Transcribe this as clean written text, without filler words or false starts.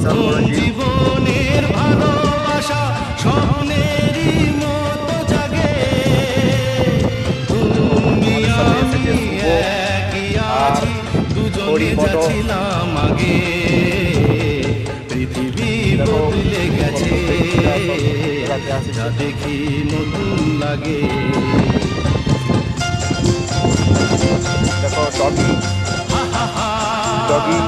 প্রথম জীবনের ভালোবাসা স্বপ্নেরই মতো জাগে, তুমি আমি একই আছি, দুজনে যাচ্ছিলাম আগে। পৃথিবী বদলে গেছে, যা দেখি নতুন লাগে। দেখো ডগি, ডগি